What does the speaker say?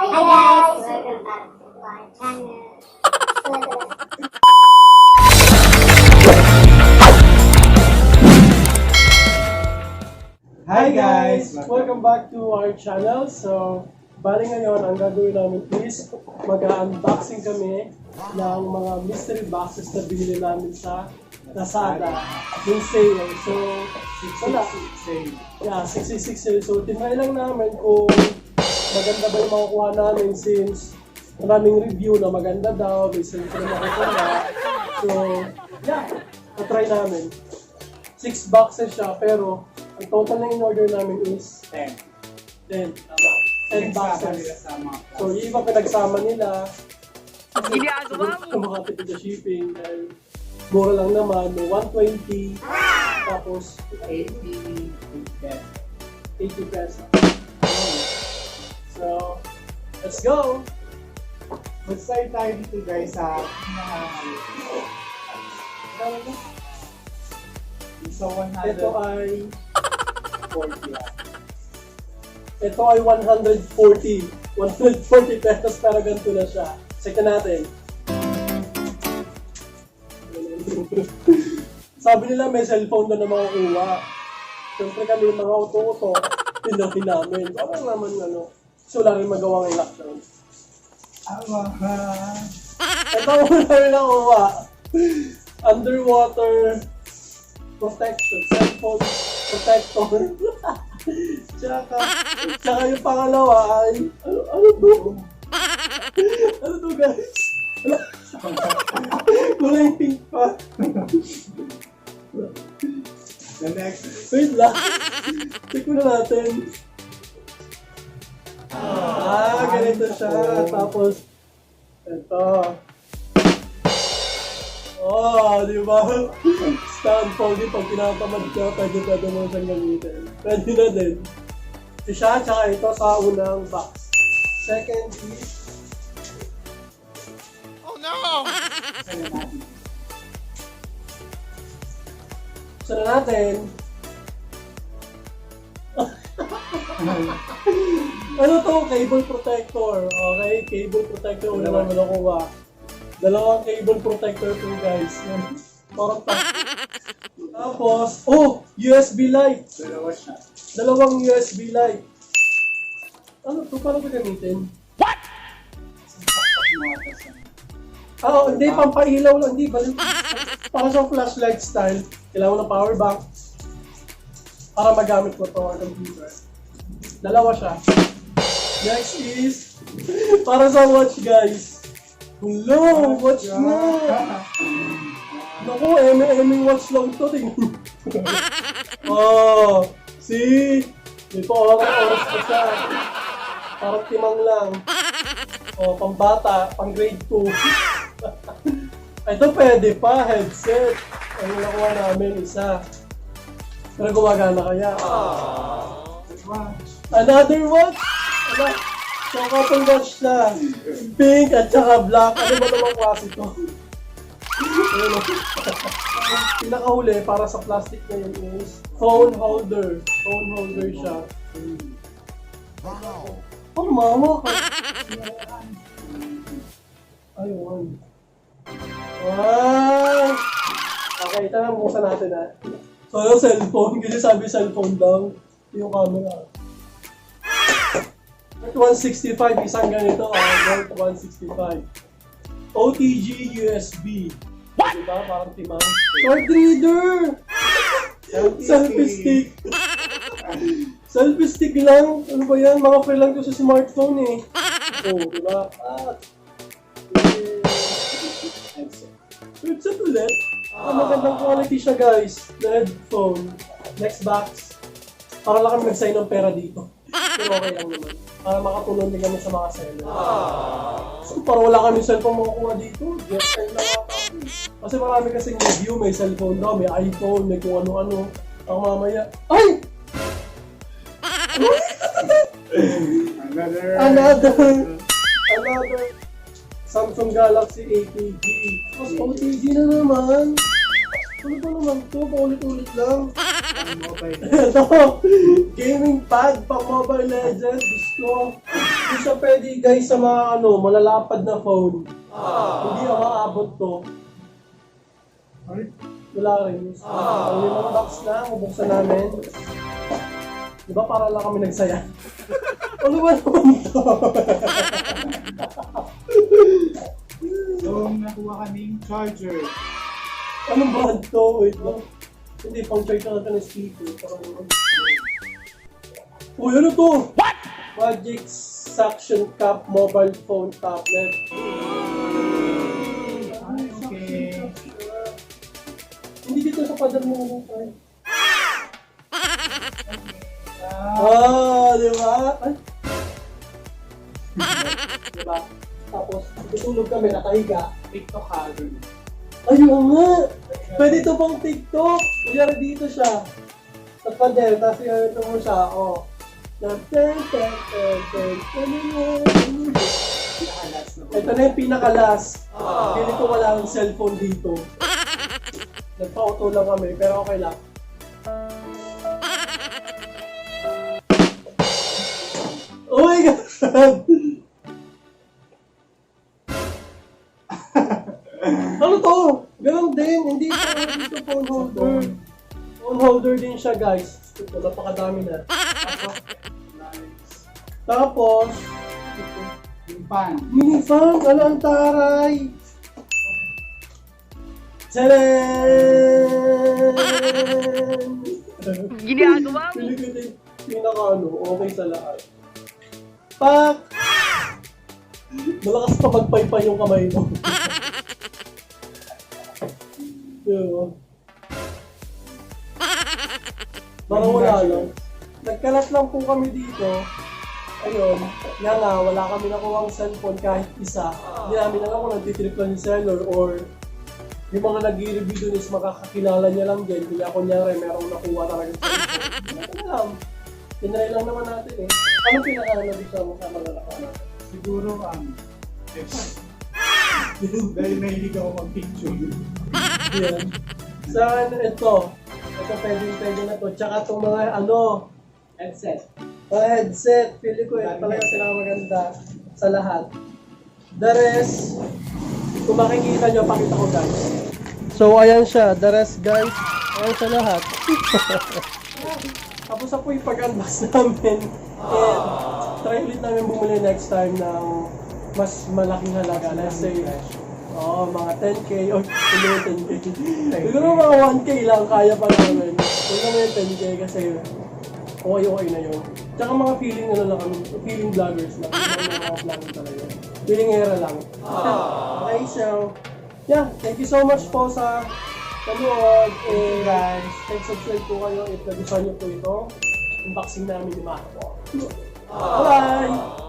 Hi guys! Welcome back to our channel. Hi guys! Welcome back to our channel. So, bali ngayon, ang gagawin namin is mag-unboxing kami ng mga mystery boxes na binili namin sa Lazada. Yung sale. So, wala. Yeah, 66 sale. So, tinry lang namin kung maganda ba yung makukuha namin since maraming review na maganda daw, may sale na makukuha. So, yeah, na-try namin. 6 boxes siya, pero ang total na in-order namin is 10. 10 boxes. So, yung iba pinagsama nila. Ginagawa mo! Makatipid sa shipping dahil mura lang naman. May 120. Tapos, 80 pesos. So, let's go! Mag-start tayo dito guys sa sa 140. Ito ay 140 pesos pero ganito na siya. Check natin. Sabi nila may cellphone na makukuha. Siyempre kami yung mga auto-auto, pinahin namin. Parang naman so wala rin magawang lockdown. Ito muna rin nakuha. Underwater protection, cellphone protector. Tsaka yung pangalawa ay, ano to? Ano to guys? Kulay pink pa. The next. Wait lang. Check muna natin. Ganito siya. Tapos, ito. Di ba? Stand folding pag pinatamad ka, pwede mo siyang gamitin. Pwede na din. Siya, tsaka ito sa unang box. Second is... Oh no! Sana natin. Ano to? Cable protector. Okay, cable protector. Una naman nakuha. Dalawang cable protector to guys. Yan. Parang tapos, USB light. Dalawang USB light. Ano to? Paano ko gamitin? What? Hindi. Pampailaw lang. Hindi. Para sa flashlight style. Kailangan ng power bank. Para magamit ko to ang computer. Dalawa siya. Next is para sa watch guys. Hello! Watch na! Naku, aming watch lang to. Tingnan. See? May pa-oras pa siya. Parang timang lang. Pambata, pang grade 2. Ito pwede pa, headset. Ang nakuha namin, isa. Pero gumagana kaya. Another watch? Tsaka couple watch na. Pink at tsaka black. Ano ba namang klase ito? Pinakahuli para sa plastic na yun is phone holder. Phone holder siya. Oh, mama ka. Ayun. Okay, ito na buksan natin ha. So, yung cellphone. Kasi sabi cellphone daw. Yung camera. Worth 165, isang ganito. Worth 165. OTG USB. What? Diba? Parang timang. Card reader! Selfie stick. Selfie stick lang. Ano ba yan? Mga free lang to sa smartphone eh. Diba? Headset ulit. Magandang quality siya guys. The headphone. Next box. Para lang kami nag-sign ng pera dito. Pero okay lang naman. Para makatulong din kami sa mga seller. So, para wala kami cellphone makukuha dito. Just time lang ako. Kasi marami kasing review. May cellphone daw, may iPhone, may kung ano-ano. Ang mamaya, ay! Another Samsung Galaxy 80G. Mas OTG na naman. Ano ba naman to? Paulit-ulit lang. mobile. Ito, gaming pad pang Mobile Legends. Gusto. Hindi siya pwede guys sa mga malalapad na phone. Hindi na maabot to. Ay, Wala rin. Ang 5 box na, bubuksan namin. Diba para lang kami nagsaya? Ano ba naman to? so, nakuha kaming charger. Anong brand to? Wait lang. Hindi, pang charge na natin ng speaker. Uy, ano to? What? Magic Suction Cup Mobile Phone Tablet. Ay, okay. Hindi dito sa pader mo ano tayo. Di ba? Ay. Diba? Tapos, tutulog kami, nakahiga. TikTok color. Ayun nga! Pwede ito pang TikTok! Kunyari dito siya. Sa pader, tapos ito mo siya, Ito na yung pinakalas. Pili ko wala ang cellphone dito. Nagpa-auto lang kami, pero okay lang. Oh my God! Ano to? Ganun din, hindi ito phone holder. Phone holder din siya guys. Ito, napakadami na. Tapos, Yung pan. mini fan, ano ang taray? Tadaan! Ginagawa mo. Pili ko din okay sa lahat. Pak! Malakas pa magpaypay yung kamay mo. Diba? Parang wala lang. Nagkalat lang po kami dito. Ayun, nga wala kami nakuha ang cellphone kahit isa. Hindi namin alam kung nagtitrip lang yung seller or yung mga nag-i-review dun is makakakilala niya lang din. Kaya kunyari, merong nakuha talaga sa cellphone. Hindi ko alam. Tinry lang naman natin eh. Ano pinaka-nabisa mo sa malalakaran? Siguro dahil mahilig ako mag-picture. Yan. Saan ito? Ito pwede na to. Tsaka itong mga Headset. headset. Pili ko talaga sila maganda sa lahat. The rest, kung makikita nyo, pakita ko guys. So ayan siya. The rest guys, ayan sa lahat. Tapos na po yung pag-unbox namin. And try ulit namin bumili next time ng mas malaking halaga. Let's say, mga 10k or hindi 10k. Siguro mga 1k lang kaya pa namin. Huwag naman yung 10k kasi okay na yun. Tsaka mga feeling lang kami, feeling vloggers lang. Mga vlogger talaga. Feeling era lang. Okay, so, yeah, thank you so much po sa panood. And guys, subscribe po kayo if nagustuhan nyo po ito. Unboxing namin ni Umabot. Bye!